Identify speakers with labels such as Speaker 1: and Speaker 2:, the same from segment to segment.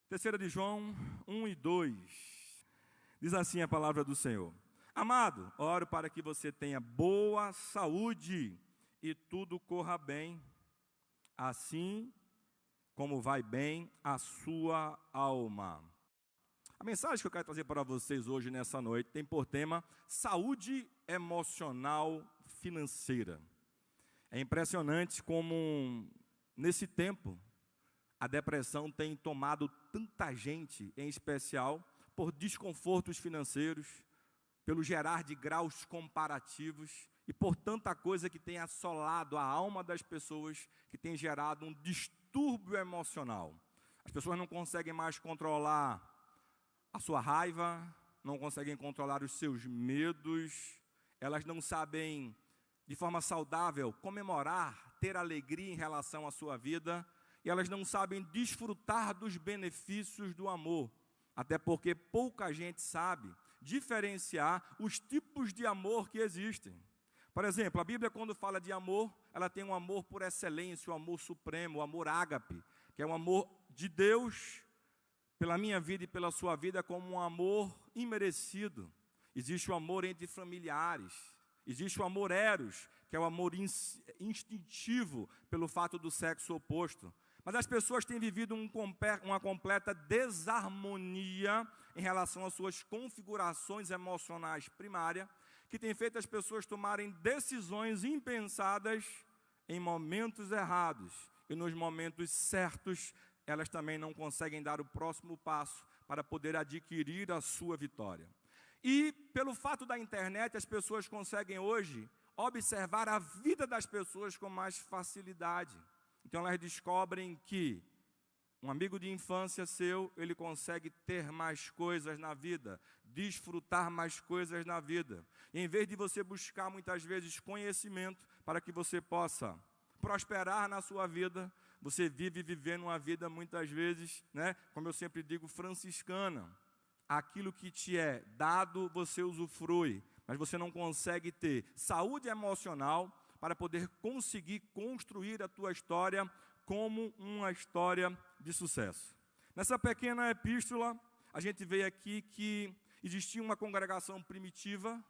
Speaker 1: Terceira de João 1 e 2, diz assim a palavra do Senhor. Amado, oro para que você tenha boa saúde e tudo corra bem, assim como vai bem a sua alma. A mensagem que eu quero trazer para vocês hoje, nessa noite, tem por tema saúde emocional financeira. É impressionante como, nesse tempo, a depressão tem tomado tanta gente, em especial por desconfortos financeiros, pelo gerar de graus comparativos e por tanta coisa que tem assolado a alma das pessoas, que tem gerado um distúrbio emocional. As pessoas não conseguem mais controlar a sua raiva, não conseguem controlar os seus medos, elas não sabem, de forma saudável, comemorar, ter alegria em relação à sua vida, e elas não sabem desfrutar dos benefícios do amor, até porque pouca gente sabe diferenciar os tipos de amor que existem. Por exemplo, a Bíblia, quando fala de amor, ela tem um amor por excelência, o amor supremo, o amor ágape, que é um amor de Deus pela minha vida e pela sua vida, como um amor imerecido. Existe o amor entre familiares, existe o amor eros, que é o amor instintivo pelo fato do sexo oposto. Mas as pessoas têm vivido uma completa desarmonia em relação às suas configurações emocionais primárias, que tem feito as pessoas tomarem decisões impensadas em momentos errados. E nos momentos certos, elas também não conseguem dar o próximo passo para poder adquirir a sua vitória. E pelo fato da internet, as pessoas conseguem hoje observar a vida das pessoas com mais facilidade. Então elas descobrem que um amigo de infância seu, ele consegue ter mais coisas na vida, desfrutar mais coisas na vida. E em vez de você buscar muitas vezes conhecimento para que você possa prosperar na sua vida, você vive vivendo uma vida muitas vezes, como eu sempre digo, franciscana. Aquilo que te é dado, você usufrui, mas você não consegue ter saúde emocional para poder conseguir construir a tua história como uma história de sucesso. Nessa pequena epístola, a gente vê aqui que existia uma congregação primitiva,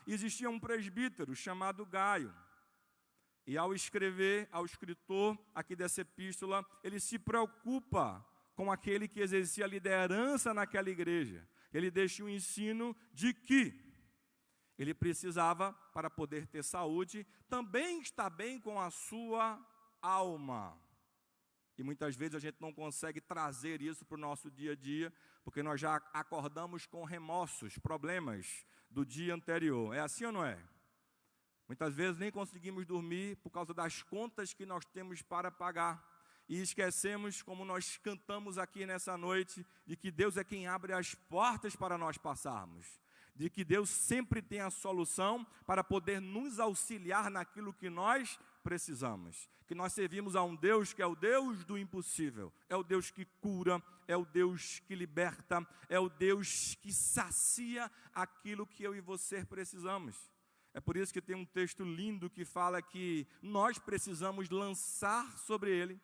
Speaker 1: e existia um presbítero chamado Gaio. E ao escrever, ao escritor aqui dessa epístola, ele se preocupa com aquele que exercia liderança naquela igreja. Ele deixa um ensino de que ele precisava, para poder ter saúde, também estar bem com a sua alma. E muitas vezes a gente não consegue trazer isso para o nosso dia a dia, porque nós já acordamos com remorsos, problemas do dia anterior. É assim ou não é? Muitas vezes nem conseguimos dormir por causa das contas que nós temos para pagar. E esquecemos, como nós cantamos aqui nessa noite, de que Deus é quem abre as portas para nós passarmos. De que Deus sempre tem a solução para poder nos auxiliar naquilo que nós precisamos. Que nós servimos a um Deus que é o Deus do impossível. É o Deus que cura, é o Deus que liberta, é o Deus que sacia aquilo que eu e você precisamos. É por isso que tem um texto lindo que fala que nós precisamos lançar sobre Ele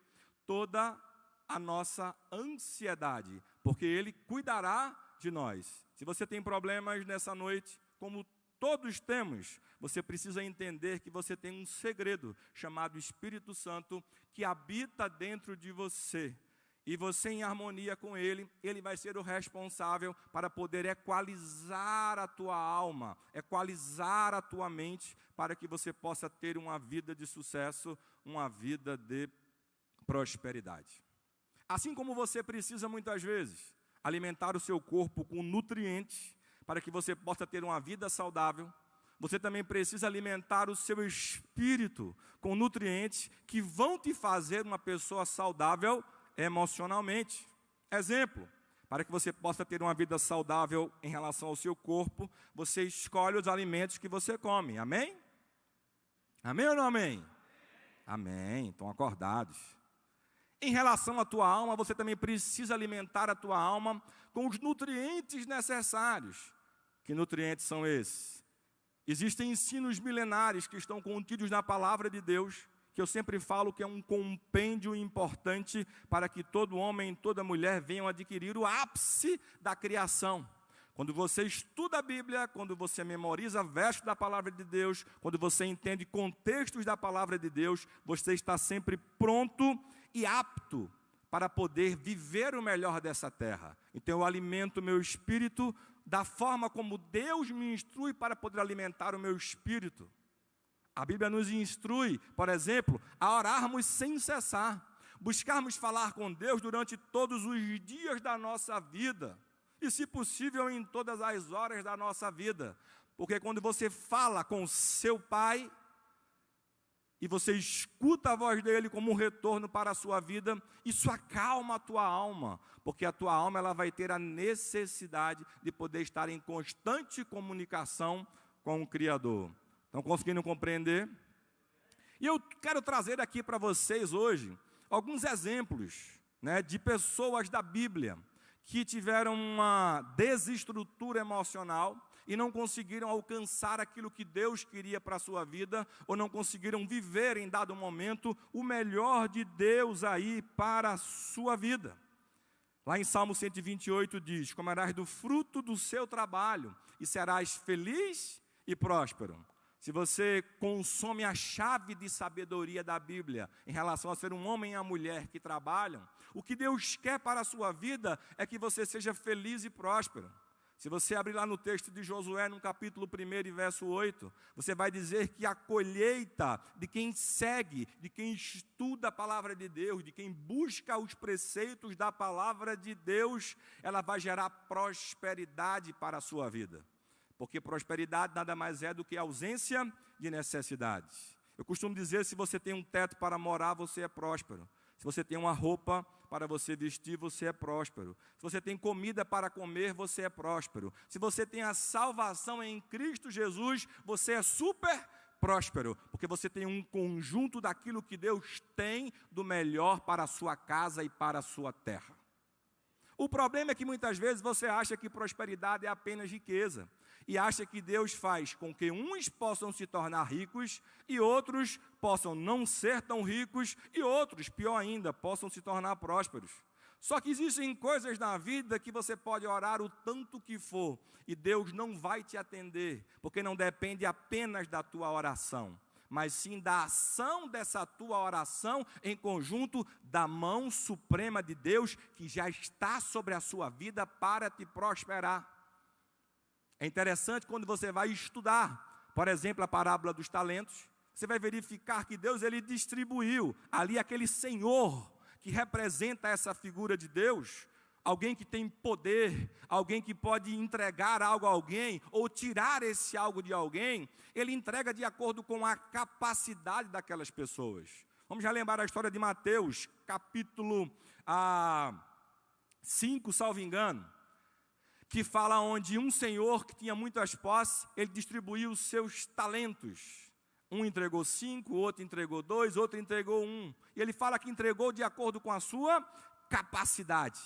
Speaker 1: toda a nossa ansiedade, porque Ele cuidará de nós. Se você tem problemas nessa noite, como todos temos, você precisa entender que você tem um segredo chamado Espírito Santo que habita dentro de você. E você, em harmonia com Ele, Ele vai ser o responsável para poder equalizar a tua alma, equalizar a tua mente, para que você possa ter uma vida de sucesso, uma vida de prosperidade. Assim como você precisa muitas vezes alimentar o seu corpo com nutrientes para que você possa ter uma vida saudável, você também precisa alimentar o seu espírito com nutrientes que vão te fazer uma pessoa saudável emocionalmente. Exemplo, para que você possa ter uma vida saudável em relação ao seu corpo, você escolhe os alimentos que você come. Amém? Amém ou não amém? Amém, estão acordados. Em relação à tua alma, você também precisa alimentar a tua alma com os nutrientes necessários. Que nutrientes são esses? Existem ensinos milenares que estão contidos na palavra de Deus, que eu sempre falo que é um compêndio importante para que todo homem e toda mulher venham adquirir o ápice da criação. Quando você estuda a Bíblia, quando você memoriza versos da palavra de Deus, quando você entende contextos da palavra de Deus, você está sempre pronto e apto para poder viver o melhor dessa terra. Então eu alimento o meu espírito da forma como Deus me instrui para poder alimentar o meu espírito. A Bíblia nos instrui, por exemplo, a orarmos sem cessar, buscarmos falar com Deus durante todos os dias da nossa vida, e se possível em todas as horas da nossa vida, porque quando você fala com seu Pai, e você escuta a voz dele como um retorno para a sua vida, isso acalma a tua alma, porque a tua alma ela vai ter a necessidade de poder estar em constante comunicação com o Criador. Estão conseguindo compreender? E eu quero trazer aqui para vocês hoje alguns exemplos, de pessoas da Bíblia que tiveram uma desestrutura emocional e não conseguiram alcançar aquilo que Deus queria para a sua vida, ou não conseguiram viver em dado momento o melhor de Deus aí para a sua vida. Lá em Salmo 128 diz: comerás do fruto do seu trabalho e serás feliz e próspero. Se você consome a chave de sabedoria da Bíblia em relação a ser um homem e uma mulher que trabalham, o que Deus quer para a sua vida é que você seja feliz e próspero. Se você abrir lá no texto de Josué, no capítulo 1 e verso 8, você vai dizer que a colheita de quem segue, de quem estuda a palavra de Deus, de quem busca os preceitos da palavra de Deus, ela vai gerar prosperidade para a sua vida. Porque prosperidade nada mais é do que ausência de necessidades. Eu costumo dizer, se você tem um teto para morar, você é próspero. Se você tem uma roupa para você vestir, você é próspero. Se você tem comida para comer, você é próspero. Se você tem a salvação em Cristo Jesus, você é super próspero. Porque você tem um conjunto daquilo que Deus tem do melhor para a sua casa e para a sua terra. O problema é que muitas vezes você acha que prosperidade é apenas riqueza. E acha que Deus faz com que uns possam se tornar ricos e outros possam não ser tão ricos e outros, pior ainda, possam se tornar prósperos. Só que existem coisas na vida que você pode orar o tanto que for e Deus não vai te atender, porque não depende apenas da tua oração, mas sim da ação dessa tua oração em conjunto da mão suprema de Deus que já está sobre a sua vida para te prosperar. É interessante quando você vai estudar, por exemplo, a parábola dos talentos, você vai verificar que Deus ele distribuiu ali aquele Senhor que representa essa figura de Deus, alguém que tem poder, alguém que pode entregar algo a alguém ou tirar esse algo de alguém, ele entrega de acordo com a capacidade daquelas pessoas. Vamos já lembrar a história de Mateus, capítulo 5, salvo engano, que fala onde um senhor que tinha muitas posses, ele distribuiu os seus talentos. Um entregou 5, outro entregou 2, outro entregou 1. E ele fala que entregou de acordo com a sua capacidade.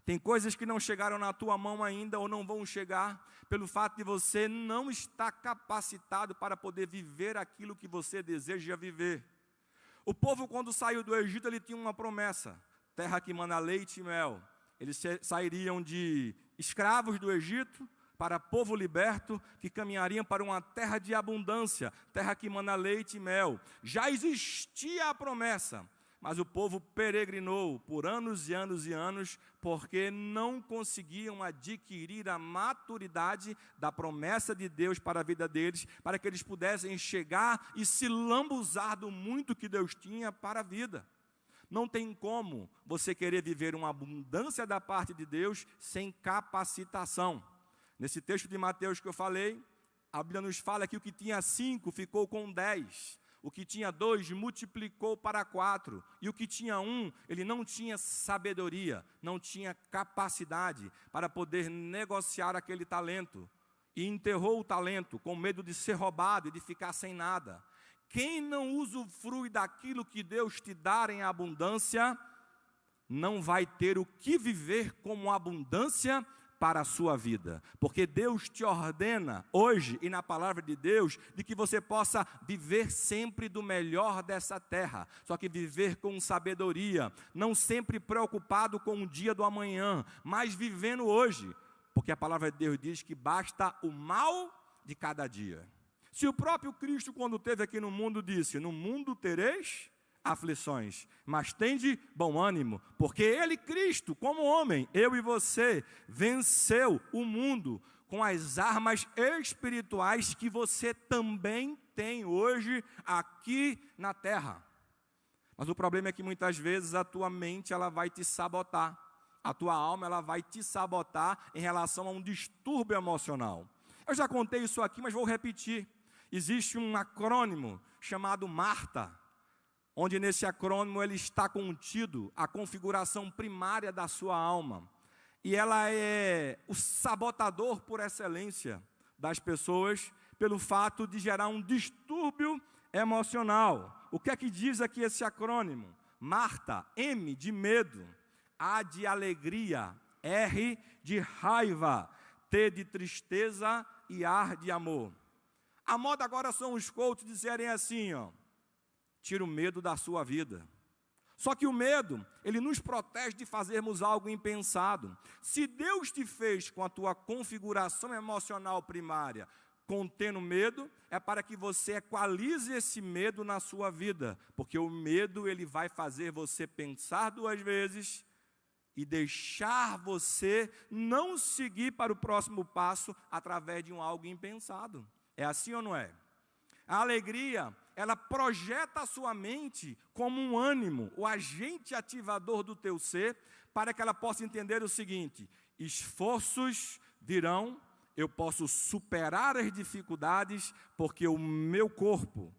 Speaker 1: Tem coisas que não chegaram na tua mão ainda ou não vão chegar, pelo fato de você não estar capacitado para poder viver aquilo que você deseja viver. O povo, quando saiu do Egito, ele tinha uma promessa: terra que mana leite e mel. Eles sairiam de escravos do Egito para povo liberto, que caminhariam para uma terra de abundância, terra que mana leite e mel. Já existia a promessa, mas o povo peregrinou por anos e anos e anos, porque não conseguiam adquirir a maturidade da promessa de Deus para a vida deles, para que eles pudessem chegar e se lambuzar do muito que Deus tinha para a vida. Não tem como você querer viver uma abundância da parte de Deus sem capacitação. Nesse texto de Mateus que eu falei, a Bíblia nos fala que o que tinha 5 ficou com 10. O que tinha 2 multiplicou para 4. E o que tinha 1, ele não tinha sabedoria, não tinha capacidade para poder negociar aquele talento. E enterrou o talento com medo de ser roubado e de ficar sem nada. Quem não usufrui daquilo que Deus te dá em abundância, não vai ter o que viver como abundância para a sua vida, porque Deus te ordena hoje e na palavra de Deus de que você possa viver sempre do melhor dessa terra, só que viver com sabedoria, não sempre preocupado com o dia do amanhã, mas vivendo hoje, porque a palavra de Deus diz que basta o mal de cada dia. Se o próprio Cristo, quando esteve aqui no mundo, disse: no mundo tereis aflições, mas tende bom ânimo, porque Ele, Cristo, como homem, eu e você, venceu o mundo com as armas espirituais que você também tem hoje aqui na terra. Mas o problema é que muitas vezes a tua mente ela vai te sabotar, a tua alma ela vai te sabotar em relação a um distúrbio emocional. Eu já contei isso aqui, mas vou repetir. Existe um acrônimo chamado MARTA, onde nesse acrônimo ele está contido a configuração primária da sua alma. E ela é o sabotador por excelência das pessoas, pelo fato de gerar um distúrbio emocional. O que é que diz aqui esse acrônimo? MARTA, M de medo, A de alegria, R de raiva, T de tristeza e A de amor. A moda agora são os coaches dizerem assim, ó: tira o medo da sua vida. Só que o medo, ele nos protege de fazermos algo impensado. Se Deus te fez com a tua configuração emocional primária, contendo medo, é para que você equalize esse medo na sua vida. Porque o medo, ele vai fazer você pensar duas vezes e deixar você não seguir para o próximo passo através de algo impensado. É assim ou não é? A alegria, ela projeta a sua mente como um ânimo, o agente ativador do teu ser, para que ela possa entender o seguinte: esforços virão, eu posso superar as dificuldades, porque o meu corpo,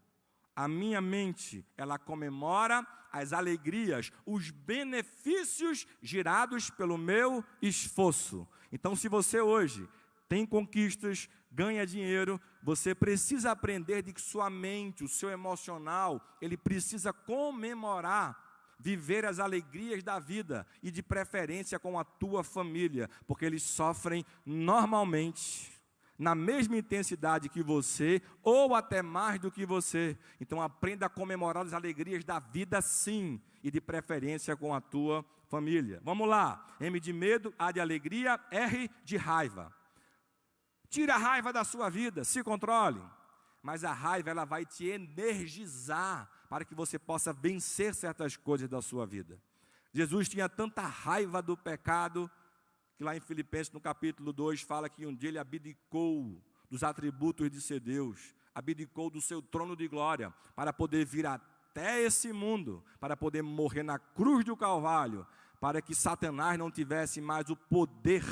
Speaker 1: a minha mente, ela comemora as alegrias, os benefícios gerados pelo meu esforço. Então, se você hoje tem conquistas, ganha dinheiro, você precisa aprender de que sua mente, o seu emocional, ele precisa comemorar, viver as alegrias da vida e de preferência com a tua família, porque eles sofrem normalmente na mesma intensidade que você ou até mais do que você. Então aprenda a comemorar as alegrias da vida sim, e de preferência com a tua família. Vamos lá, M de medo, A de alegria, R de raiva. Tira a raiva da sua vida, se controle. Mas a raiva, ela vai te energizar para que você possa vencer certas coisas da sua vida. Jesus tinha tanta raiva do pecado, que lá em Filipenses, no capítulo 2, fala que um dia ele abdicou dos atributos de ser Deus, abdicou do seu trono de glória, para poder vir até esse mundo, para poder morrer na cruz do Calvário, para que Satanás não tivesse mais o poder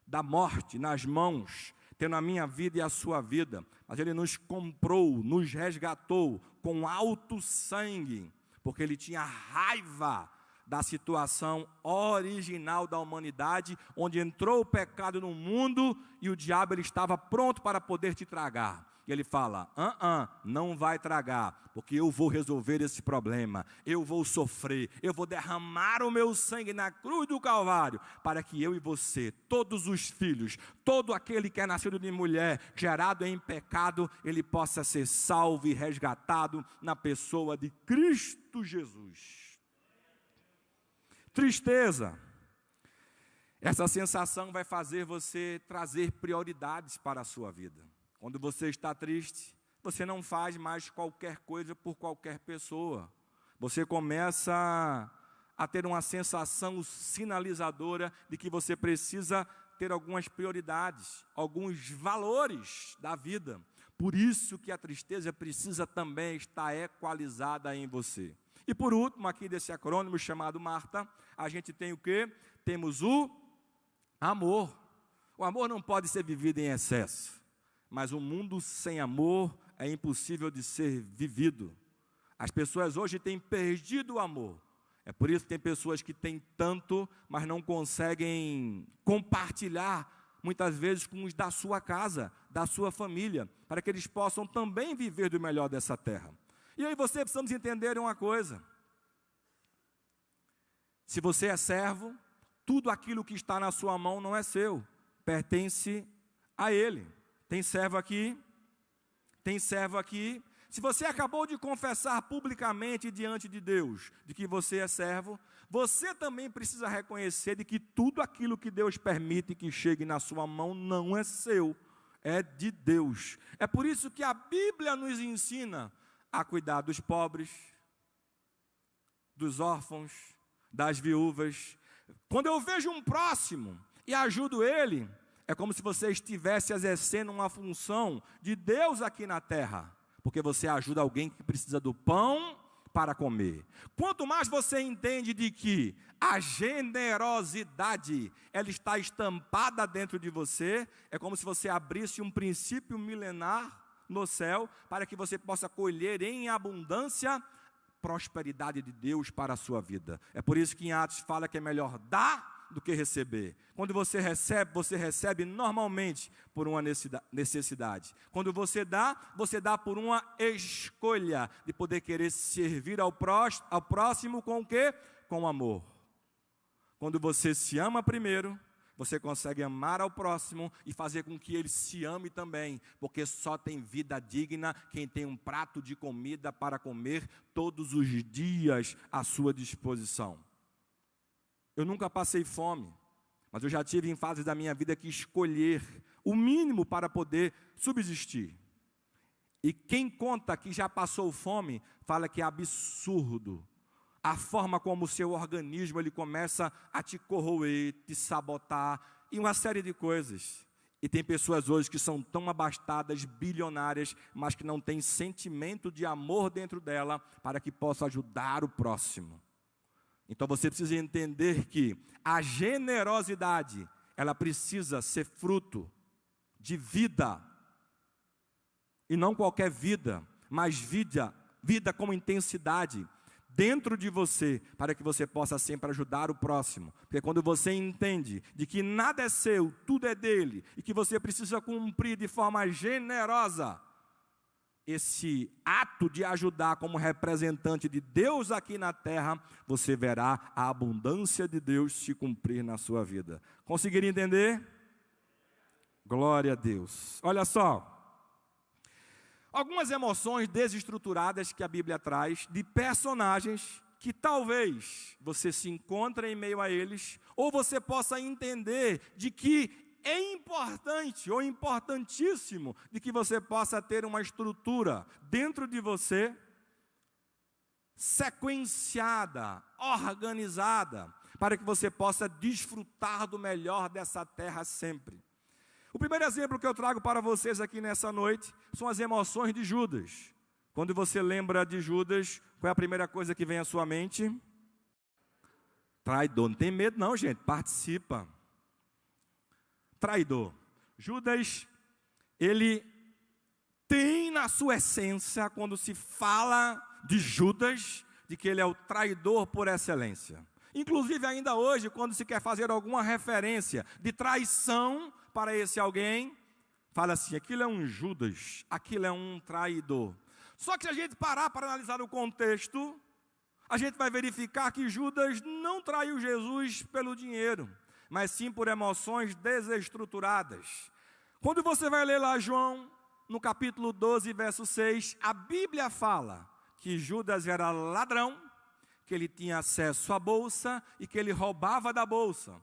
Speaker 1: da morte nas mãos, tendo a minha vida e a sua vida. Mas Ele nos comprou, nos resgatou com alto sangue, porque Ele tinha raiva da situação original da humanidade, onde entrou o pecado no mundo e o diabo ele estava pronto para poder te tragar. E ele fala: não vai tragar, porque eu vou resolver esse problema, eu vou sofrer, eu vou derramar o meu sangue na cruz do Calvário, para que eu e você, todos os filhos, todo aquele que é nascido de mulher, gerado em pecado, ele possa ser salvo e resgatado na pessoa de Cristo Jesus. Tristeza. Essa sensação vai fazer você trazer prioridades para a sua vida. Quando você está triste, você não faz mais qualquer coisa por qualquer pessoa. Você começa a ter uma sensação sinalizadora de que você precisa ter algumas prioridades, alguns valores da vida. Por isso que a tristeza precisa também estar equalizada em você. E por último, aqui desse acrônimo chamado MARTA, a gente tem o quê? Temos o amor. O amor não pode ser vivido em excesso. Mas um mundo sem amor é impossível de ser vivido. As pessoas hoje têm perdido o amor. É por isso que tem pessoas que têm tanto, mas não conseguem compartilhar, muitas vezes, com os da sua casa, da sua família, para que eles possam também viver do melhor dessa terra. E aí você precisamos entender uma coisa. Se você é servo, tudo aquilo que está na sua mão não é seu, pertence a Ele. Tem servo aqui? Tem servo aqui? Se você acabou de confessar publicamente diante de Deus de que você é servo, você também precisa reconhecer de que tudo aquilo que Deus permite que chegue na sua mão não é seu, é de Deus. É por isso que a Bíblia nos ensina a cuidar dos pobres, dos órfãos, das viúvas. Quando eu vejo um próximo e ajudo ele, é como se você estivesse exercendo uma função de Deus aqui na terra, porque você ajuda alguém que precisa do pão para comer. Quanto mais você entende de que a generosidade, ela está estampada dentro de você, é como se você abrisse um princípio milenar no céu, para que você possa colher em abundância prosperidade de Deus para a sua vida. É por isso que em Atos fala que é melhor dar do que receber. Quando você recebe normalmente por uma necessidade. Quando você dá por uma escolha de poder querer servir ao próximo com o quê? Com amor. Quando você se ama primeiro, você consegue amar ao próximo e fazer com que ele se ame também, porque só tem vida digna quem tem um prato de comida para comer todos os dias à sua disposição. Eu nunca passei fome, mas eu já tive em fases da minha vida que escolher o mínimo para poder subsistir. E quem conta que já passou fome, fala que é absurdo a forma como o seu organismo ele começa a te corroer, te sabotar, e uma série de coisas. E tem pessoas hoje que são tão abastadas, bilionárias, mas que não têm sentimento de amor dentro dela, para que possa ajudar o próximo. Então você precisa entender que a generosidade, ela precisa ser fruto de vida, e não qualquer vida, mas vida com intensidade, dentro de você, para que você possa sempre ajudar o próximo. Porque quando você entende de que nada é seu, tudo é dele, e que você precisa cumprir de forma generosa esse ato de ajudar como representante de Deus aqui na terra, você verá a abundância de Deus se cumprir na sua vida. Conseguiram entender? Glória a Deus. Olha só. Algumas emoções desestruturadas que a Bíblia traz de personagens que talvez você se encontre em meio a eles, ou você possa entender de que é importante ou importantíssimo de que você possa ter uma estrutura dentro de você, sequenciada, organizada, para que você possa desfrutar do melhor dessa terra sempre. O primeiro exemplo que eu trago para vocês aqui nessa noite são as emoções de Judas. Quando você lembra de Judas, qual é a primeira coisa que vem à sua mente? Traidor. Não tem medo não, gente, participa. Traidor. Judas, ele tem na sua essência, quando se fala de Judas, de que ele é o traidor por excelência. Inclusive ainda hoje, quando se quer fazer alguma referência de traição para esse alguém, fala assim, aquilo é um Judas, aquilo é um traidor. Só que se a gente parar para analisar o contexto, a gente vai verificar que Judas não traiu Jesus pelo dinheiro, mas sim por emoções desestruturadas. Quando você vai ler lá João, no capítulo 12, verso 6, a Bíblia fala que Judas era ladrão, que ele tinha acesso à bolsa e que ele roubava da bolsa.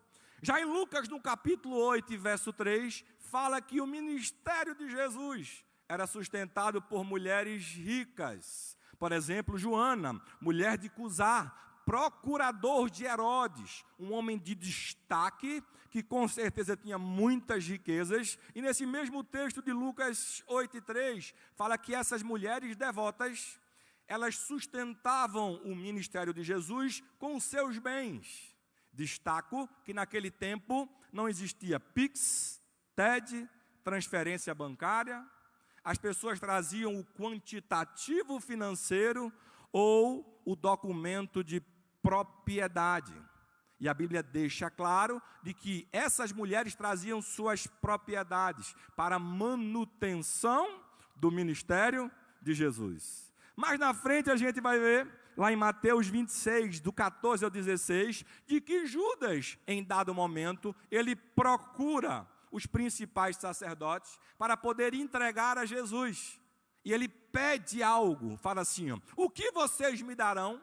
Speaker 1: Já em Lucas, no capítulo 8, verso 3, fala que o ministério de Jesus era sustentado por mulheres ricas. Por exemplo, Joana, mulher de Cusá, procurador de Herodes, um homem de destaque, que com certeza tinha muitas riquezas, e nesse mesmo texto de Lucas 8:3, fala que essas mulheres devotas, elas sustentavam o ministério de Jesus com os seus bens. Destaco que naquele tempo não existia Pix, TED, transferência bancária, as pessoas traziam o quantitativo financeiro ou o documento de propriedade. E a Bíblia deixa claro de que essas mulheres traziam suas propriedades para manutenção do ministério de Jesus. Mais na frente a gente vai ver lá em Mateus 26, do 14 ao 16, de que Judas, em dado momento, ele procura os principais sacerdotes para poder entregar a Jesus. E ele pede algo, fala assim, ó, o que vocês me darão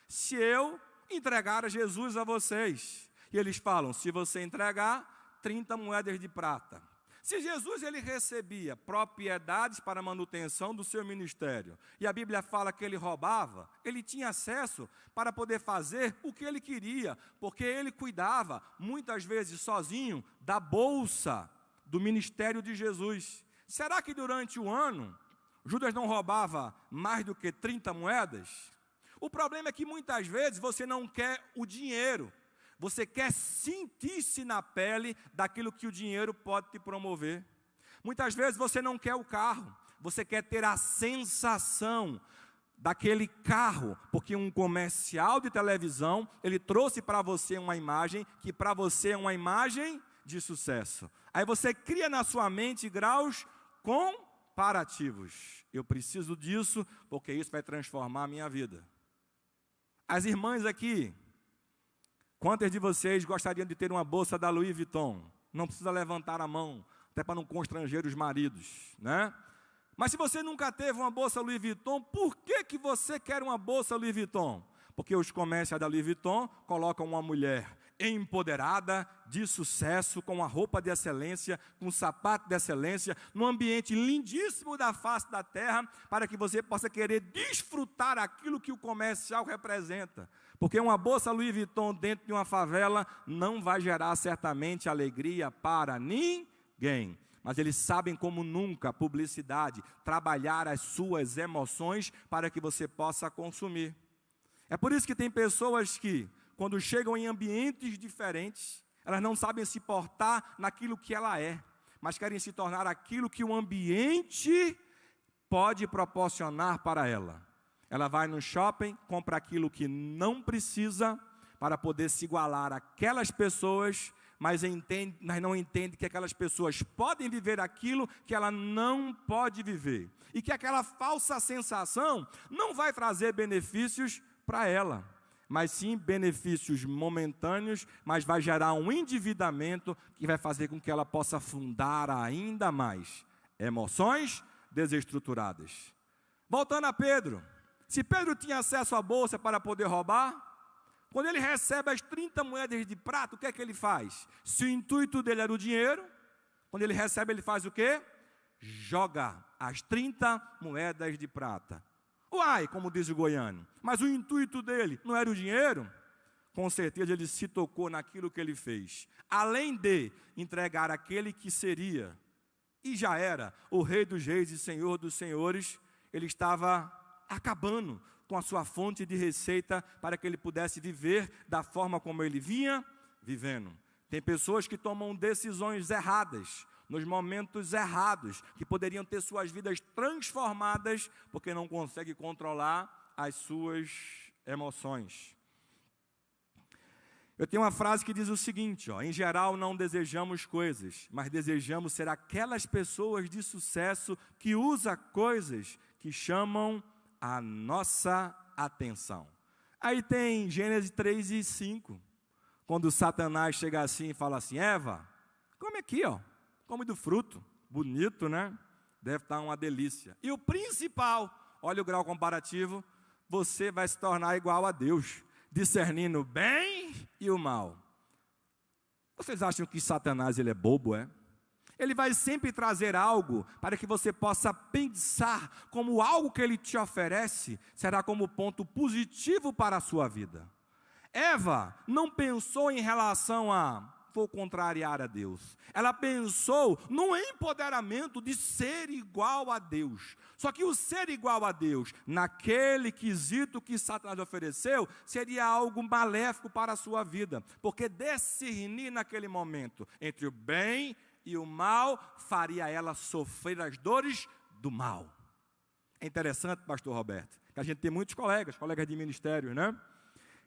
Speaker 1: se eu entregar a Jesus a vocês? E eles falam, se você entregar, 30 moedas de prata. Se Jesus ele recebia propriedades para a manutenção do seu ministério, e a Bíblia fala que ele roubava, ele tinha acesso para poder fazer o que ele queria, porque ele cuidava, muitas vezes sozinho, da bolsa do ministério de Jesus. Será que durante o ano, Judas não roubava mais do que 30 moedas? O problema é que muitas vezes você não quer o dinheiro, você quer sentir-se na pele daquilo que o dinheiro pode te promover. Muitas vezes você não quer o carro, você quer ter a sensação daquele carro, porque um comercial de televisão, ele trouxe para você uma imagem, que para você é uma imagem de sucesso. Aí você cria na sua mente graus comparativos. Eu preciso disso, porque isso vai transformar a minha vida. As irmãs aqui, quantas de vocês gostariam de ter uma bolsa da Louis Vuitton? Não precisa levantar a mão, até para não constranger os maridos, né? Mas se você nunca teve uma bolsa Louis Vuitton, por que você quer uma bolsa Louis Vuitton? Porque os comerciais da Louis Vuitton colocam uma mulher empoderada, de sucesso, com a roupa de excelência, com o sapato de excelência, num ambiente lindíssimo da face da terra, para que você possa querer desfrutar aquilo que o comercial representa. Porque uma bolsa Louis Vuitton dentro de uma favela não vai gerar certamente alegria para ninguém. Mas eles sabem como nunca a publicidade trabalhar as suas emoções para que você possa consumir. É por isso que tem pessoas que, quando chegam em ambientes diferentes, elas não sabem se portar naquilo que ela é, mas querem se tornar aquilo que o ambiente pode proporcionar para ela. Ela vai no shopping, compra aquilo que não precisa para poder se igualar àquelas pessoas, mas não entende que aquelas pessoas podem viver aquilo que ela não pode viver. E que aquela falsa sensação não vai trazer benefícios para ela, mas sim benefícios momentâneos, mas vai gerar um endividamento que vai fazer com que ela possa afundar ainda mais emoções desestruturadas. Voltando a Pedro, se Pedro tinha acesso à bolsa para poder roubar, quando ele recebe as 30 moedas de prata, o que é que ele faz? Se o intuito dele era o dinheiro, quando ele recebe, ele faz o quê? Joga as 30 moedas de prata. Uai, como diz o goiano, mas o intuito dele não era o dinheiro? Com certeza ele se tocou naquilo que ele fez. Além de entregar aquele que seria, e já era, o Rei dos Reis e Senhor dos Senhores, ele estava acabando com a sua fonte de receita para que ele pudesse viver da forma como ele vinha vivendo. Tem pessoas que tomam decisões erradas, nos momentos errados, que poderiam ter suas vidas transformadas, porque não conseguem controlar as suas emoções. Eu tenho uma frase que diz o seguinte, em geral não desejamos coisas, mas desejamos ser aquelas pessoas de sucesso que usam coisas que chamam a nossa atenção. Aí tem Gênesis 3 e 5, quando Satanás chega assim e fala assim, Eva, come aqui, come do fruto, bonito, né? Deve estar uma delícia. E o principal, olha o grau comparativo, você vai se tornar igual a Deus, discernindo o bem e o mal. Vocês acham que Satanás ele é bobo, é? Ele vai sempre trazer algo para que você possa pensar como algo que ele te oferece será como ponto positivo para a sua vida. Eva não pensou em relação a vou contrariar a Deus. Ela pensou no empoderamento de ser igual a Deus. Só que o ser igual a Deus, naquele quesito que Satanás ofereceu, seria algo maléfico para a sua vida. Porque discernir naquele momento entre o bem e o mal faria ela sofrer as dores do mal. É interessante, pastor Roberto, que a gente tem muitos colegas de ministério, né?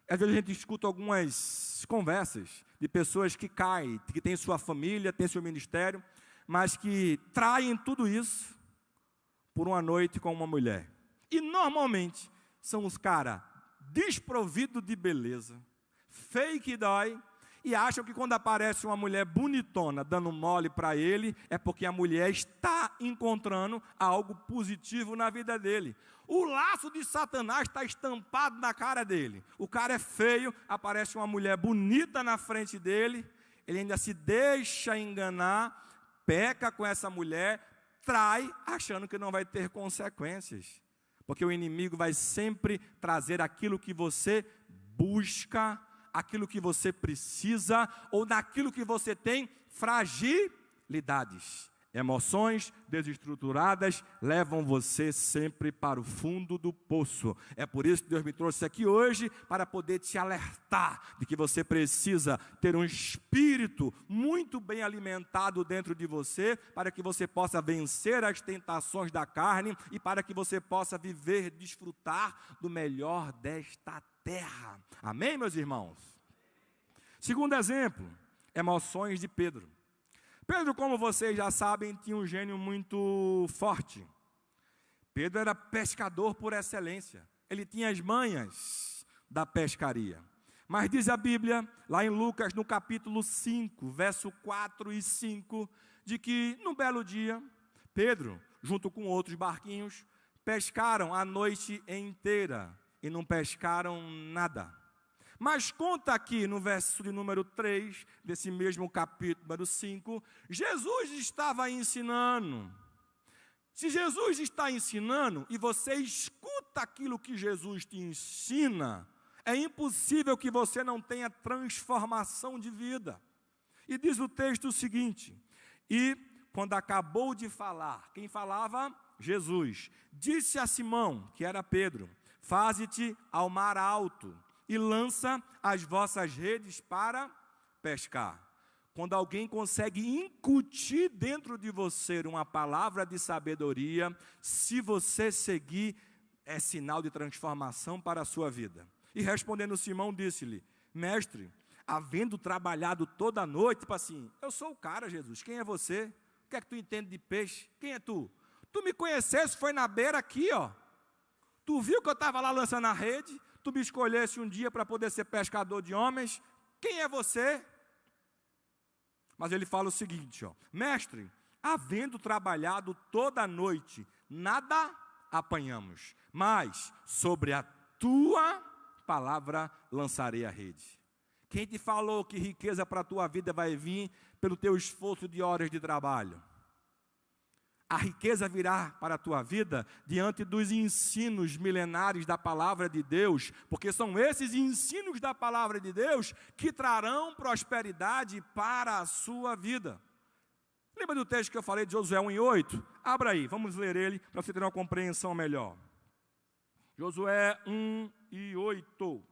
Speaker 1: Às vezes a gente escuta algumas conversas de pessoas que caem, que têm sua família, têm seu ministério, mas que traem tudo isso por uma noite com uma mulher. E normalmente são os caras desprovido de beleza, feio que dói, e acham que quando aparece uma mulher bonitona dando mole para ele, é porque a mulher está encontrando algo positivo na vida dele. O laço de Satanás está estampado na cara dele. O cara é feio, aparece uma mulher bonita na frente dele, ele ainda se deixa enganar, peca com essa mulher, trai, achando que não vai ter consequências. Porque o inimigo vai sempre trazer aquilo que você busca, aquilo que você precisa, ou naquilo que você tem fragilidades. Emoções desestruturadas levam você sempre para o fundo do poço. É por isso que Deus me trouxe aqui hoje, para poder te alertar de que você precisa ter um espírito muito bem alimentado dentro de você, para que você possa vencer as tentações da carne e para que você possa viver, desfrutar do melhor desta terra. Amém, meus irmãos? Segundo exemplo, emoções de Pedro. Pedro, como vocês já sabem, tinha um gênio muito forte. Pedro era pescador por excelência. Ele tinha as manhas da pescaria. Mas diz a Bíblia, lá em Lucas, no capítulo 5, verso 4 e 5, de que, num belo dia, Pedro, junto com outros barquinhos, pescaram a noite inteira e não pescaram nada. Mas conta aqui no verso de número 3, desse mesmo capítulo, número 5, Jesus estava ensinando. Se Jesus está ensinando e você escuta aquilo que Jesus te ensina, é impossível que você não tenha transformação de vida. E diz o texto o seguinte, e quando acabou de falar, quem falava? Jesus. Disse a Simão, que era Pedro, faze-te ao mar alto, e lança as vossas redes para pescar. Quando alguém consegue incutir dentro de você uma palavra de sabedoria, se você seguir, é sinal de transformação para a sua vida. E respondendo Simão, disse-lhe, mestre, havendo trabalhado toda a noite, tipo assim, eu sou o cara, Jesus, quem é você? O que é que tu entende de peixe? Quem é tu? Tu me conhecesse, foi na beira aqui, ó. Tu viu que eu estava lá lançando a rede? Tu me escolhesse um dia para poder ser pescador de homens, quem é você? Mas ele fala o seguinte, ó, mestre, havendo trabalhado toda a noite, nada apanhamos, mas sobre a tua palavra lançarei a rede. Quem te falou que riqueza para a tua vida vai vir pelo teu esforço de horas de trabalho? A riqueza virá para a tua vida diante dos ensinos milenares da palavra de Deus, porque são esses ensinos da palavra de Deus que trarão prosperidade para a sua vida. Lembra do texto que eu falei de Josué 1:8? Abra aí, vamos ler ele para você ter uma compreensão melhor. Josué 1:8.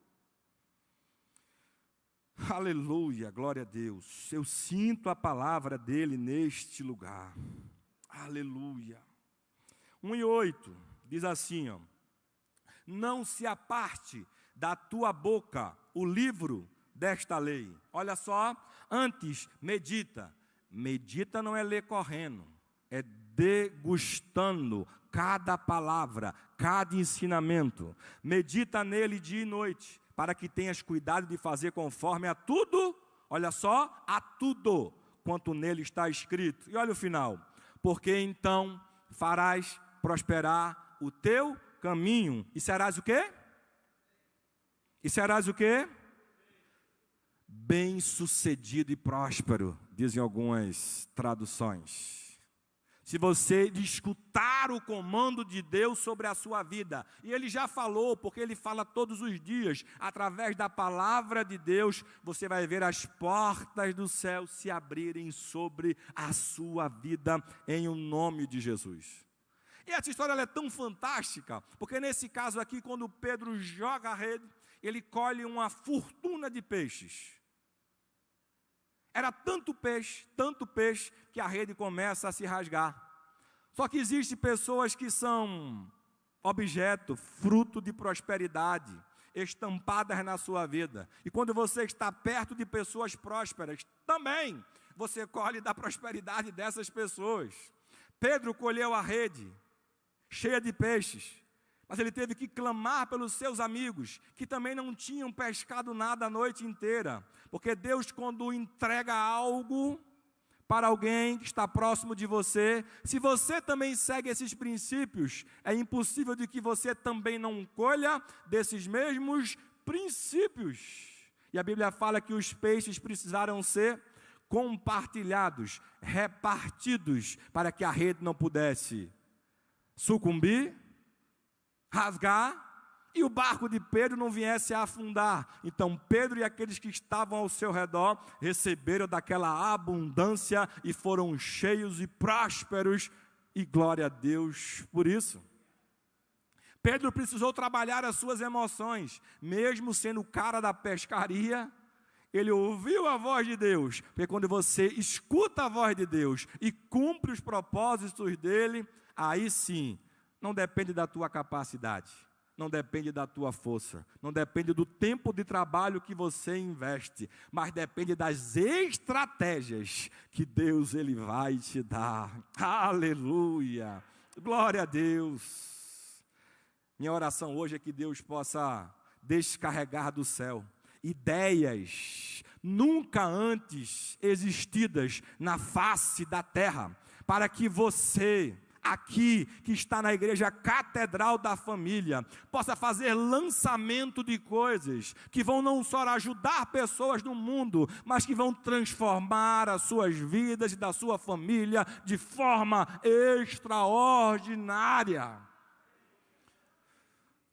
Speaker 1: Aleluia, glória a Deus. Eu sinto a palavra dele neste lugar. Aleluia. 1:8 diz assim, ó, não se aparte da tua boca o livro desta lei. Olha só, antes medita. Medita não é ler correndo, é degustando cada palavra, cada ensinamento. Medita nele dia e noite, para que tenhas cuidado de fazer conforme a tudo, olha só, a tudo quanto nele está escrito. E olha o final. Porque então farás prosperar o teu caminho. E serás o quê? E serás o quê? Bem-sucedido e próspero, dizem algumas traduções. Se você escutar o comando de Deus sobre a sua vida, e Ele já falou, porque Ele fala todos os dias, através da palavra de Deus, você vai ver as portas do céu se abrirem sobre a sua vida, em o nome de Jesus. E essa história ela é tão fantástica, porque nesse caso aqui, quando Pedro joga a rede, ele colhe uma fortuna de peixes. Era tanto peixe, que a rede começa a se rasgar. Só que existem pessoas que são objeto, fruto de prosperidade, estampadas na sua vida. E quando você está perto de pessoas prósperas, também você colhe da prosperidade dessas pessoas. Pedro colheu a rede, cheia de peixes, Mas ele teve que clamar pelos seus amigos, que também não tinham pescado nada a noite inteira. Porque Deus, quando entrega algo para alguém que está próximo de você, se você também segue esses princípios, é impossível de que você também não colha desses mesmos princípios. E a Bíblia fala que os peixes precisaram ser compartilhados, repartidos, para que a rede não pudesse sucumbir, rasgar, e o barco de Pedro não viesse a afundar. Então Pedro e aqueles que estavam ao seu redor receberam daquela abundância e foram cheios e prósperos, e glória a Deus por isso. Pedro precisou trabalhar as suas emoções, mesmo sendo o cara da pescaria. Ele ouviu a voz de Deus, porque quando você escuta a voz de Deus e cumpre os propósitos dele, aí sim, não depende da tua capacidade, não depende da tua força, não depende do tempo de trabalho que você investe, mas depende das estratégias que Deus ele vai te dar. Aleluia! Glória a Deus! Minha oração hoje é que Deus possa descarregar do céu ideias nunca antes existidas na face da terra, para que você, aqui que está na igreja Catedral da Família, possa fazer lançamento de coisas que vão não só ajudar pessoas no mundo, mas que vão transformar as suas vidas e da sua família de forma extraordinária.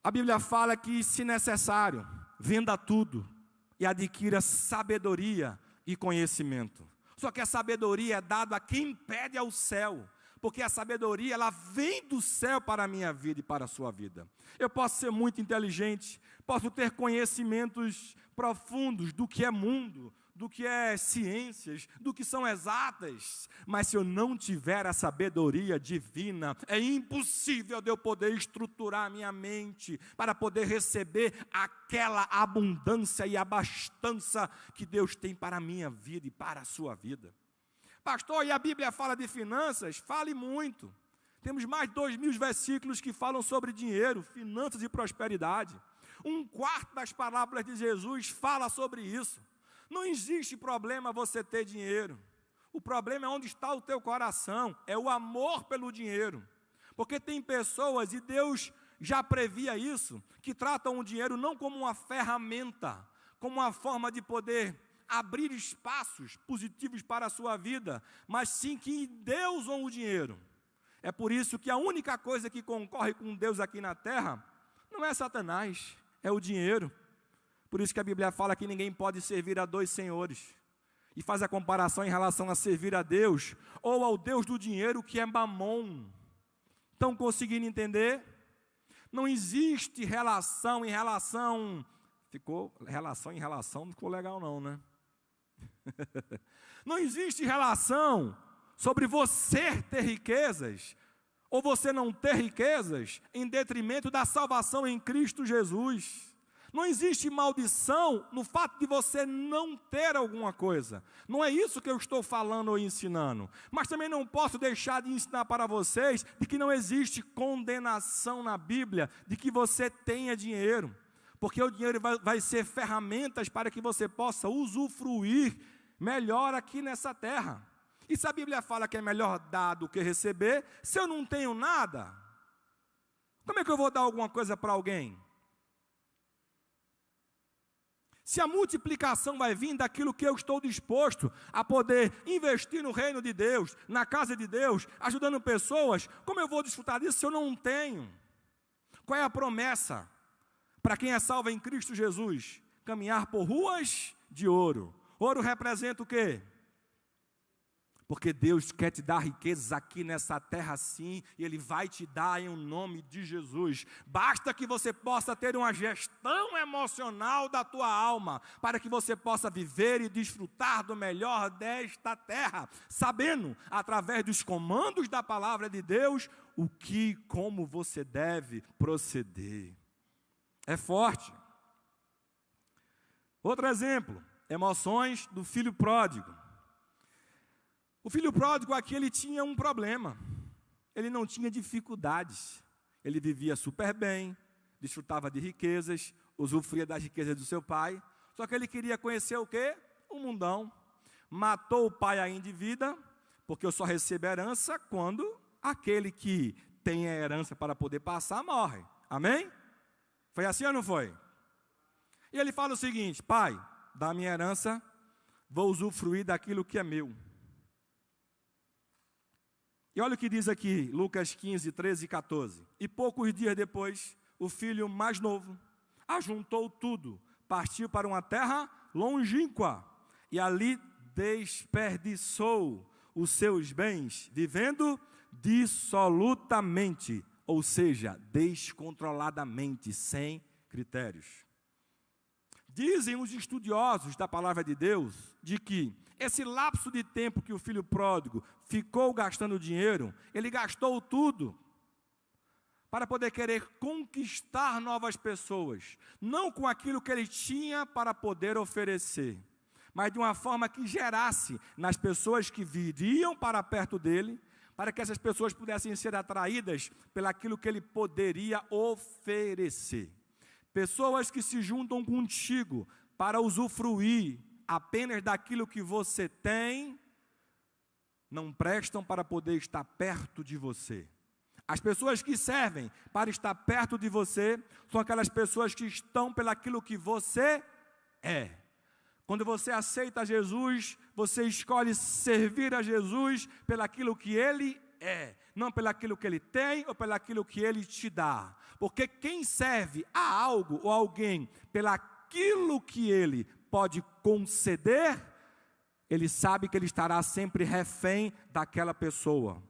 Speaker 1: A Bíblia fala que, se necessário, venda tudo e adquira sabedoria e conhecimento. Só que a sabedoria é dada a quem pede ao céu, porque a sabedoria, ela vem do céu para a minha vida e para a sua vida. Eu posso ser muito inteligente, posso ter conhecimentos profundos do que é mundo, do que é ciências, do que são exatas, mas se eu não tiver a sabedoria divina, é impossível de eu poder estruturar a minha mente para poder receber aquela abundância e abastança que Deus tem para a minha vida e para a sua vida. Pastor, e a Bíblia fala de finanças? Fale muito. Temos mais de 2.000 versículos que falam sobre dinheiro, finanças e prosperidade. 1/4 das parábolas de Jesus fala sobre isso. Não existe problema você ter dinheiro. O problema é onde está o teu coração, é o amor pelo dinheiro. Porque tem pessoas, e Deus já previa isso, que tratam o dinheiro não como uma ferramenta, como uma forma de poder abrir espaços positivos para a sua vida, mas sim que endeusam o dinheiro. É por isso que a única coisa que concorre com Deus aqui na terra não é Satanás, é o dinheiro. Por isso que a Bíblia fala que ninguém pode servir a dois senhores. E faz a comparação em relação a servir a Deus ou ao Deus do dinheiro, que é Mamon. Estão conseguindo entender? Não existe relação em relação... não ficou legal não, né? Não existe relação sobre você ter riquezas ou você não ter riquezas em detrimento da salvação em Cristo Jesus. Não existe maldição no fato de você não ter alguma coisa. Não é isso que eu estou falando ou ensinando. Mas também não posso deixar de ensinar para vocês de que não existe condenação na Bíblia de que você tenha dinheiro. Porque o dinheiro vai ser ferramentas para que você possa usufruir melhor aqui nessa terra. E se a Bíblia fala que é melhor dar do que receber, se eu não tenho nada, como é que eu vou dar alguma coisa para alguém? Se a multiplicação vai vir daquilo que eu estou disposto a poder investir no reino de Deus, na casa de Deus, ajudando pessoas, como eu vou desfrutar disso se eu não tenho? Qual é a promessa para quem é salvo em Cristo Jesus? Caminhar por ruas de ouro. Ouro representa o quê? Porque Deus quer te dar riquezas aqui nessa terra sim, e Ele vai te dar em nome de Jesus. Basta que você possa ter uma gestão emocional da tua alma, para que você possa viver e desfrutar do melhor desta terra, sabendo, através dos comandos da palavra de Deus, o que e como você deve proceder. É forte. Outro exemplo, emoções do filho pródigo. O filho pródigo aqui, ele tinha um problema. Ele não tinha dificuldades. Ele vivia super bem, desfrutava de riquezas, usufruía das riquezas do seu pai, só que ele queria conhecer o quê? O mundão. Matou o pai ainda em vida, porque eu só recebo herança quando aquele que tem a herança para poder passar morre. Amém? Foi assim ou não foi? E ele fala o seguinte: pai, da minha herança, vou usufruir daquilo que é meu. E olha o que diz aqui, Lucas 15, 13 e 14. E poucos dias depois, o filho mais novo ajuntou tudo, partiu para uma terra longínqua, e ali desperdiçou os seus bens, vivendo dissolutamente, ou seja, descontroladamente, sem critérios. Dizem os estudiosos da palavra de Deus, de que esse lapso de tempo que o filho pródigo ficou gastando dinheiro, ele gastou tudo para poder querer conquistar novas pessoas, não com aquilo que ele tinha para poder oferecer, mas de uma forma que gerasse nas pessoas que viriam para perto dele, para que essas pessoas pudessem ser atraídas pelaquilo que ele poderia oferecer. Pessoas que se juntam contigo para usufruir apenas daquilo que você tem, não prestam para poder estar perto de você. As pessoas que servem para estar perto de você são aquelas pessoas que estão pelaquilo que você é. Quando você aceita Jesus, você escolhe servir a Jesus pelaquilo que Ele é, não pelaquilo que Ele tem ou pelaquilo que Ele te dá. Porque quem serve a algo ou alguém pelaquilo que Ele pode conceder, ele sabe que ele estará sempre refém daquela pessoa.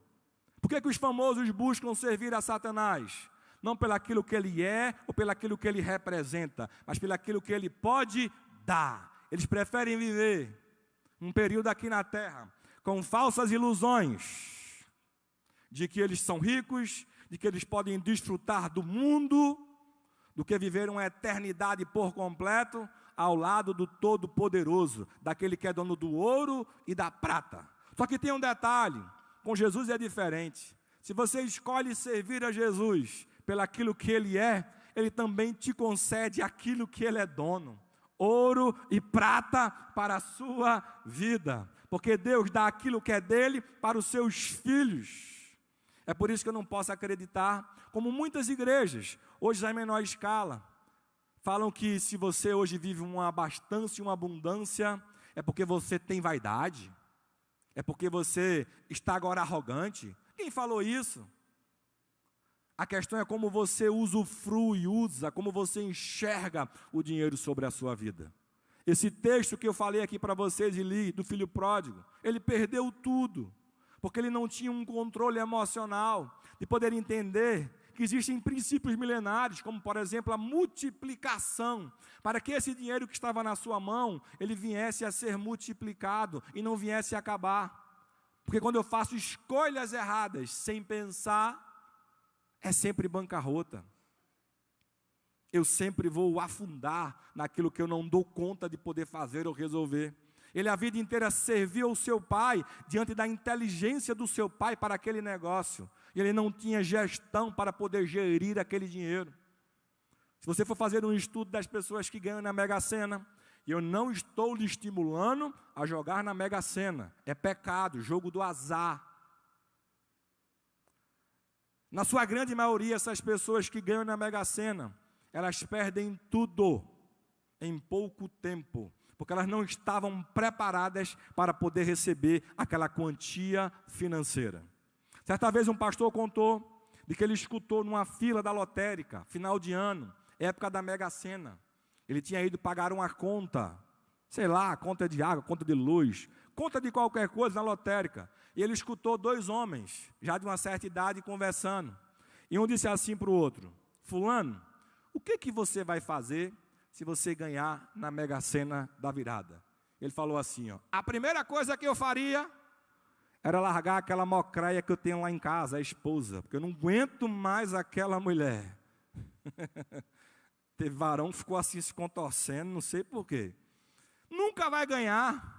Speaker 1: Por que os famosos buscam servir a Satanás? Não pelaquilo que ele é ou pelaquilo que ele representa, mas pelaquilo que ele pode dar. Eles preferem viver um período aqui na terra com falsas ilusões de que eles são ricos, de que eles podem desfrutar do mundo, do que viver uma eternidade por completo ao lado do Todo-Poderoso, daquele que é dono do ouro e da prata. Só que tem um detalhe, com Jesus é diferente. Se você escolhe servir a Jesus pelaquilo que Ele é, Ele também te concede aquilo que Ele é dono. Ouro e prata para a sua vida. Porque Deus dá aquilo que é dele para os seus filhos. É por isso que eu não posso acreditar, como muitas igrejas, hoje já em menor escala, falam que se você hoje vive uma abastança e uma abundância, é porque você tem vaidade, é porque você está agora arrogante. Quem falou isso? A questão é como você usufrui, usa, como você enxerga o dinheiro sobre a sua vida. Esse texto que eu falei aqui para vocês e li, do filho pródigo, ele perdeu tudo, porque ele não tinha um controle emocional de poder entender que existem princípios milenares, como por exemplo a multiplicação, para que esse dinheiro que estava na sua mão, ele viesse a ser multiplicado e não viesse a acabar. Porque quando eu faço escolhas erradas sem pensar, é sempre bancarrota. Eu sempre vou afundar naquilo que eu não dou conta de poder fazer ou resolver. Ele a vida inteira serviu ao seu pai, diante da inteligência do seu pai para aquele negócio. E ele não tinha gestão para poder gerir aquele dinheiro. Se você for fazer um estudo das pessoas que ganham na Mega Sena, e eu não estou lhe estimulando a jogar na Mega Sena, é pecado, jogo do azar. Na sua grande maioria, essas pessoas que ganham na Mega Sena, elas perdem tudo em pouco tempo, porque elas não estavam preparadas para poder receber aquela quantia financeira. Certa vez um pastor contou de que ele escutou numa fila da lotérica, final de ano, época da Mega Sena. Ele tinha ido pagar uma conta, sei lá, conta de água, conta de luz, conta de qualquer coisa na lotérica. E ele escutou dois homens, já de uma certa idade, conversando. E um disse assim para o outro: fulano, o que você vai fazer se você ganhar na Mega Sena da virada? Ele falou assim, ó: a primeira coisa que eu faria era largar aquela mocreia que eu tenho lá em casa, a esposa, porque eu não aguento mais aquela mulher. Teve varão que ficou assim se contorcendo, não sei porquê. Nunca vai ganhar.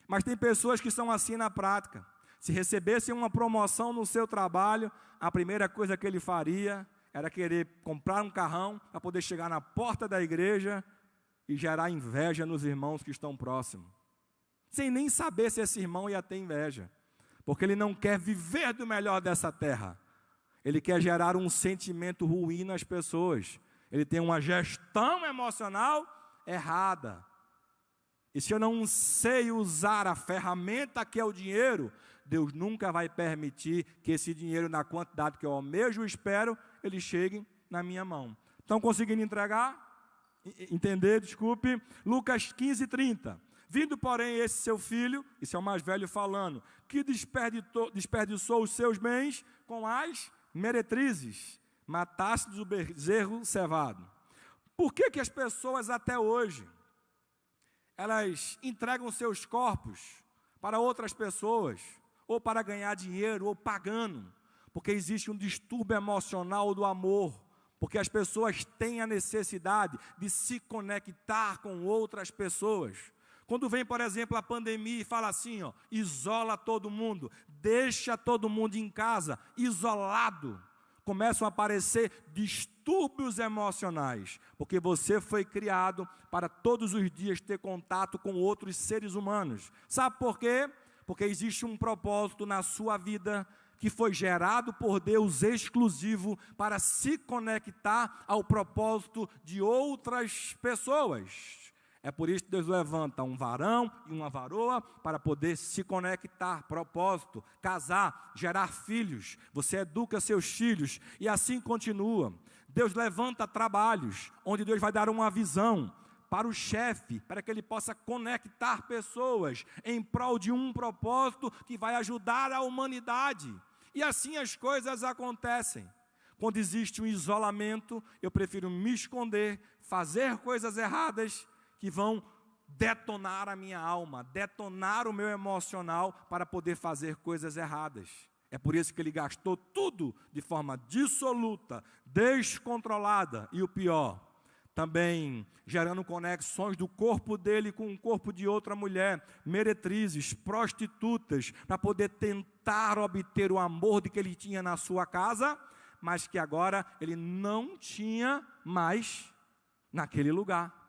Speaker 1: Mas tem pessoas que são assim na prática. Se recebesse uma promoção no seu trabalho, a primeira coisa que ele faria era querer comprar um carrão para poder chegar na porta da igreja e gerar inveja nos irmãos que estão próximos. Sem nem saber se esse irmão ia ter inveja. Porque ele não quer viver do melhor dessa terra. Ele quer gerar um sentimento ruim nas pessoas. Ele tem uma gestão emocional errada. E se eu não sei usar a ferramenta que é o dinheiro, Deus nunca vai permitir que esse dinheiro, na quantidade que eu almejo e espero, ele chegue na minha mão. Estão conseguindo entender? Desculpe. Lucas 15:30. Vindo, porém, esse seu filho, esse é o mais velho falando, que desperdiçou os seus bens com as meretrizes, mataste o bezerro cevado. Por que as pessoas até hoje, elas entregam seus corpos para outras pessoas, ou para ganhar dinheiro, ou pagando? Porque existe um distúrbio emocional do amor, porque as pessoas têm a necessidade de se conectar com outras pessoas. Quando vem, por exemplo, a pandemia e fala assim, isola todo mundo, deixa todo mundo em casa, isolado, começam a aparecer distúrbios emocionais, porque você foi criado para todos os dias ter contato com outros seres humanos. Sabe por quê? Porque existe um propósito na sua vida que foi gerado por Deus exclusivo para se conectar ao propósito de outras pessoas. É por isso que Deus levanta um varão e uma varoa para poder se conectar, propósito, casar, gerar filhos. Você educa seus filhos e assim continua. Deus levanta trabalhos, onde Deus vai dar uma visão para o chefe, para que ele possa conectar pessoas em prol de um propósito que vai ajudar a humanidade. E assim as coisas acontecem. Quando existe um isolamento, eu prefiro me esconder, fazer coisas erradas, que vão detonar a minha alma, detonar o meu emocional para poder fazer coisas erradas. É por isso que ele gastou tudo de forma dissoluta, descontrolada e o pior, também gerando conexões do corpo dele com o corpo de outra mulher, meretrizes, prostitutas, para poder tentar obter o amor de que ele tinha na sua casa, mas que agora ele não tinha mais naquele lugar.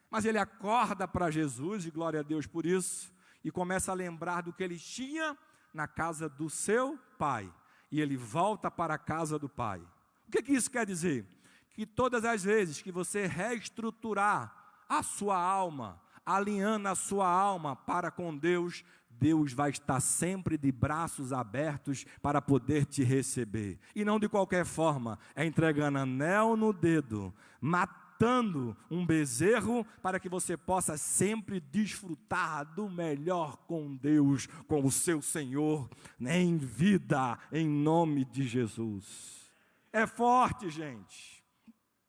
Speaker 1: Mas ele acorda para Jesus, e glória a Deus por isso, e começa a lembrar do que ele tinha na casa do seu pai. E ele volta para a casa do pai. O que isso quer dizer? Que todas as vezes que você reestruturar a sua alma, alinhando a sua alma para com Deus, Deus vai estar sempre de braços abertos para poder te receber. E não de qualquer forma, é entregando anel no dedo, matando um bezerro para que você possa sempre desfrutar do melhor com Deus, com o seu Senhor, em vida, em nome de Jesus. É forte, gente,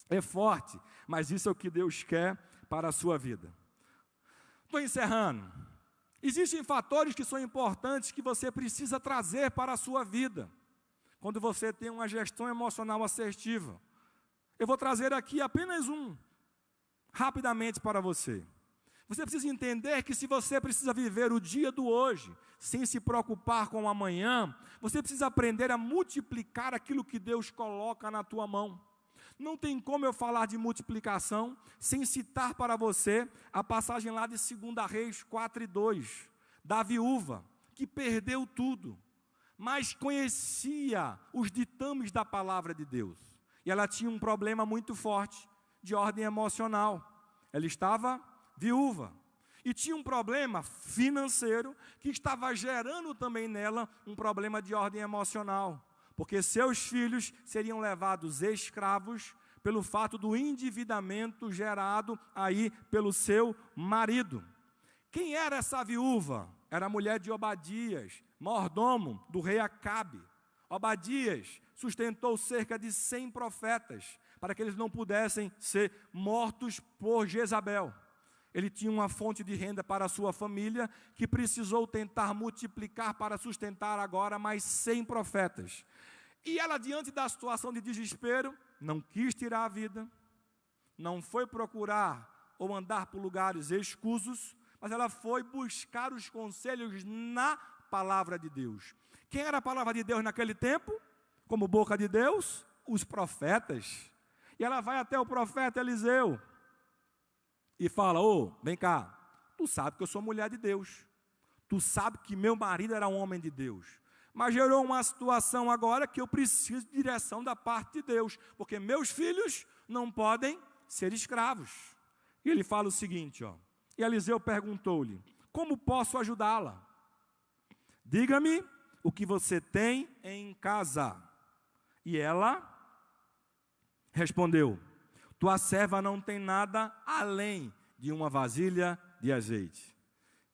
Speaker 1: é forte, mas isso é o que Deus quer para a sua vida. Estou encerrando. Existem fatores que são importantes que você precisa trazer para a sua vida, quando você tem uma gestão emocional assertiva. Eu vou trazer aqui apenas rapidamente para você. Você precisa entender que se você precisa viver o dia do hoje, sem se preocupar com o amanhã, você precisa aprender a multiplicar aquilo que Deus coloca na tua mão. Não tem como eu falar de multiplicação sem citar para você a passagem lá de 2 Reis 4:2, da viúva, que perdeu tudo, mas conhecia os ditames da palavra de Deus. E ela tinha um problema muito forte, de ordem emocional. Ela estava viúva. E tinha um problema financeiro, que estava gerando também nela um problema de ordem emocional. Porque seus filhos seriam levados escravos pelo fato do endividamento gerado aí pelo seu marido. Quem era essa viúva? Era a mulher de Obadias, mordomo do rei Acabe. Obadias sustentou cerca de 100 profetas, para que eles não pudessem ser mortos por Jezabel. Ele tinha uma fonte de renda para a sua família, que precisou tentar multiplicar para sustentar agora mais 100 profetas. E ela, diante da situação de desespero, não quis tirar a vida, não foi procurar ou andar por lugares escusos, mas ela foi buscar os conselhos na palavra de Deus. Quem era a palavra de Deus naquele tempo? Como boca de Deus? Os profetas. E ela vai até o profeta Eliseu e fala: ô, vem cá, tu sabe que eu sou mulher de Deus, tu sabe que meu marido era um homem de Deus, mas gerou uma situação agora que eu preciso de direção da parte de Deus, porque meus filhos não podem ser escravos. E ele fala o seguinte, ó, e Eliseu perguntou-lhe: como posso ajudá-la? Diga-me o que você tem em casa. E ela respondeu: tua serva não tem nada além de uma vasilha de azeite.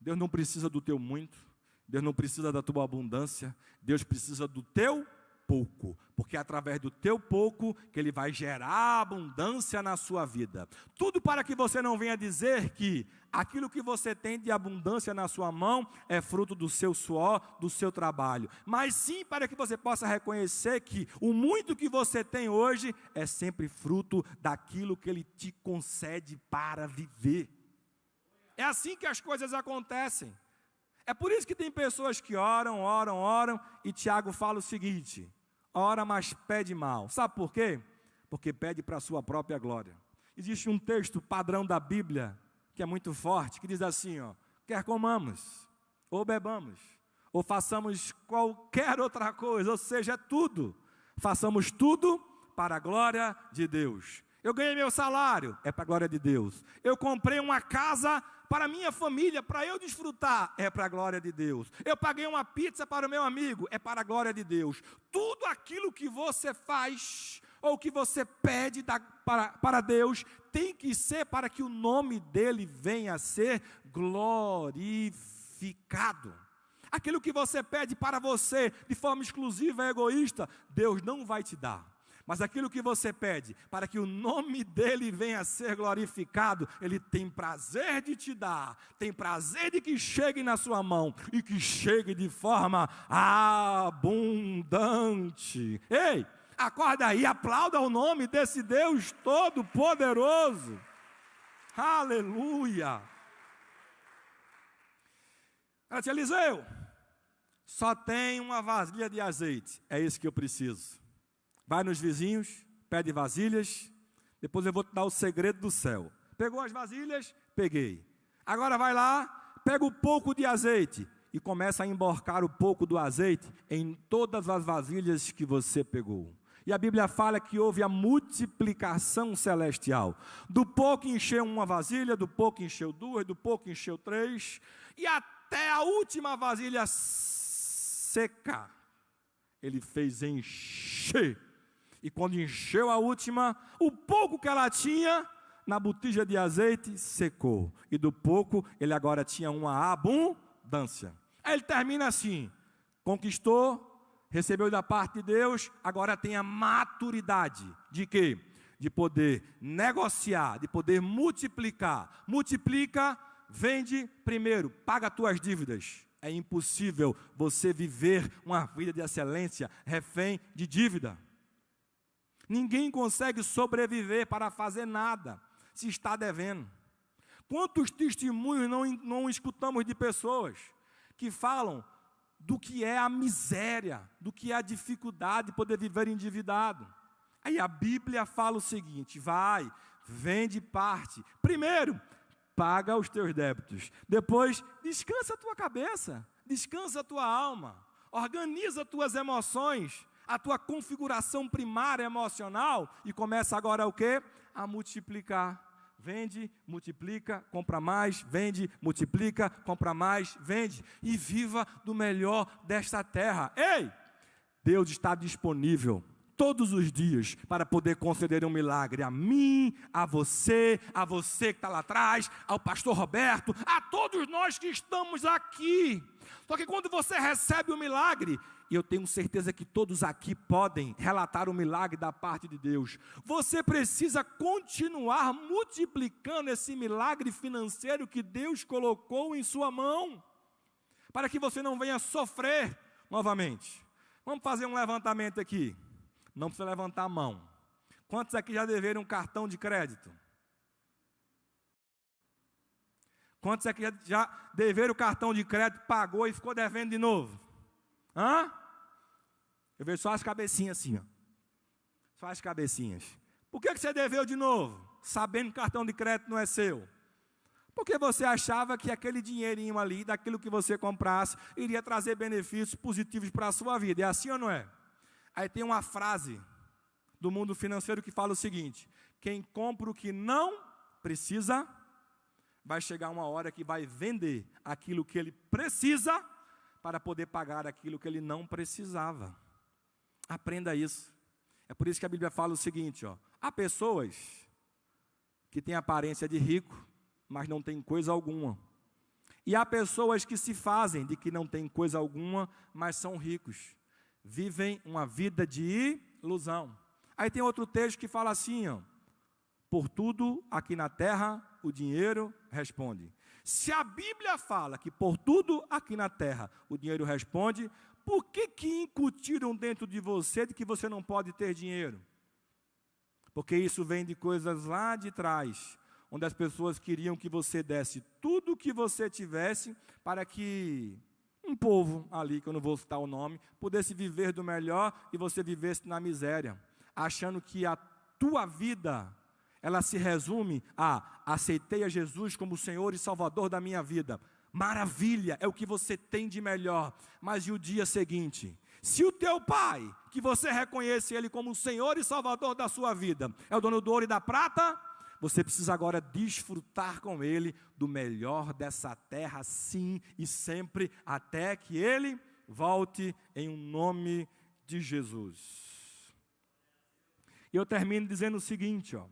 Speaker 1: Deus não precisa do teu muito, Deus não precisa da tua abundância, Deus precisa do teu pouco, porque é através do teu pouco que Ele vai gerar abundância na sua vida. Tudo para que você não venha dizer que aquilo que você tem de abundância na sua mão é fruto do seu suor, do seu trabalho, mas sim para que você possa reconhecer que o muito que você tem hoje é sempre fruto daquilo que Ele te concede para viver. É assim que as coisas acontecem. É por isso que tem pessoas que oram, e Tiago fala o seguinte: ora, mas pede mal. Sabe por quê? Porque pede para a sua própria glória. Existe um texto padrão da Bíblia, que é muito forte, que diz assim, ó: quer comamos, ou bebamos, ou façamos qualquer outra coisa, ou seja, tudo, façamos tudo para a glória de Deus. Eu ganhei meu salário, é para a glória de Deus. Eu comprei uma casa para a minha família, para eu desfrutar, é para a glória de Deus. Eu paguei uma pizza para o meu amigo, é para a glória de Deus. Tudo aquilo que você faz, ou que você pede para Deus, tem que ser para que o nome dele venha a ser glorificado. Aquilo que você pede para você, de forma exclusiva e egoísta, Deus não vai te dar. Mas aquilo que você pede, para que o nome dele venha a ser glorificado, ele tem prazer de te dar, tem prazer de que chegue na sua mão, e que chegue de forma abundante. Ei, acorda aí, aplauda o nome desse Deus Todo-Poderoso. Aleluia. Ela disse: Eliseu, só tem uma vasilha de azeite, é isso que eu preciso. Vai nos vizinhos, pede vasilhas, depois eu vou te dar o segredo do céu. Pegou as vasilhas? Peguei. Agora vai lá, pega o pouco de azeite e começa a emborcar o pouco do azeite em todas as vasilhas que você pegou. E a Bíblia fala que houve a multiplicação celestial. Do pouco encheu uma vasilha, do pouco encheu duas, do pouco encheu três, e até a última vasilha seca, ele fez encher. E quando encheu a última, o pouco que ela tinha na botija de azeite secou. E do pouco, ele agora tinha uma abundância. Aí ele termina assim: conquistou, recebeu da parte de Deus, agora tem a maturidade. De quê? De poder negociar, de poder multiplicar. Multiplica, vende primeiro, paga as tuas dívidas. É impossível você viver uma vida de excelência refém de dívida. Ninguém consegue sobreviver para fazer nada se está devendo. Quantos testemunhos não escutamos de pessoas que falam do que é a miséria, do que é a dificuldade de poder viver endividado? Aí a Bíblia fala o seguinte: vai, vende parte. Primeiro, paga os teus débitos. Depois, descansa a tua cabeça, descansa a tua alma, organiza as tuas emoções, a tua configuração primária emocional, e começa agora o quê? A multiplicar. Vende, multiplica, compra mais, vende, multiplica, compra mais, vende, e viva do melhor desta terra. Ei, Deus está disponível todos os dias para poder conceder um milagre a mim, a você que está lá atrás, ao pastor Roberto, a todos nós que estamos aqui. Só que quando você recebe o milagre, e eu tenho certeza que todos aqui podem relatar o milagre da parte de Deus, você precisa continuar multiplicando esse milagre financeiro que Deus colocou em sua mão, para que você não venha sofrer novamente. Vamos fazer um levantamento aqui. Não precisa levantar a mão. Quantos aqui já deveram um cartão de crédito? Quantos é que já deveram o cartão de crédito, pagou e ficou devendo de novo? Hã? Eu vejo só as cabecinhas assim, ó. Só as cabecinhas. Por que você deveu de novo? Sabendo que o cartão de crédito não é seu. Porque você achava que aquele dinheirinho ali, daquilo que você comprasse, iria trazer benefícios positivos para a sua vida. É assim ou não é? Aí tem uma frase do mundo financeiro que fala o seguinte: quem compra o que não precisa, vai chegar uma hora que vai vender aquilo que ele precisa para poder pagar aquilo que ele não precisava. Aprenda isso. É por isso que a Bíblia fala o seguinte, ó: há pessoas que têm aparência de rico, mas não têm coisa alguma. E há pessoas que se fazem de que não têm coisa alguma, mas são ricos. Vivem uma vida de ilusão. Aí tem outro texto que fala assim, ó: por tudo aqui na terra o dinheiro responde. Se a Bíblia fala que por tudo aqui na terra o dinheiro responde, por que incutiram dentro de você de que você não pode ter dinheiro? Porque isso vem de coisas lá de trás, onde as pessoas queriam que você desse tudo o que você tivesse para que um povo ali, que eu não vou citar o nome, pudesse viver do melhor e você vivesse na miséria, achando que a tua vida, ela se resume a: aceitei a Jesus como Senhor e Salvador da minha vida. Maravilha, é o que você tem de melhor. Mas e o dia seguinte? Se o teu pai, que você reconhece ele como o Senhor e Salvador da sua vida, é o dono do ouro e da prata, você precisa agora desfrutar com ele do melhor dessa terra, sim e sempre, até que ele volte em nome de Jesus. E eu termino dizendo o seguinte, ó: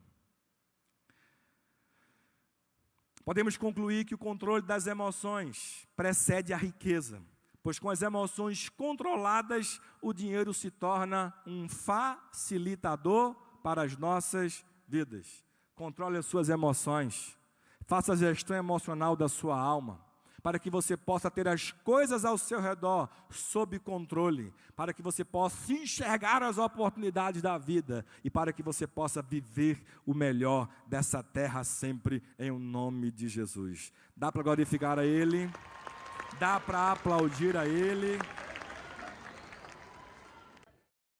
Speaker 1: podemos concluir que o controle das emoções precede a riqueza, pois com as emoções controladas, o dinheiro se torna um facilitador para as nossas vidas. Controle as suas emoções, faça a gestão emocional da sua alma, para que você possa ter as coisas ao seu redor sob controle, para que você possa enxergar as oportunidades da vida e para que você possa viver o melhor dessa terra sempre em nome de Jesus. Dá para glorificar a Ele? Dá para aplaudir a Ele?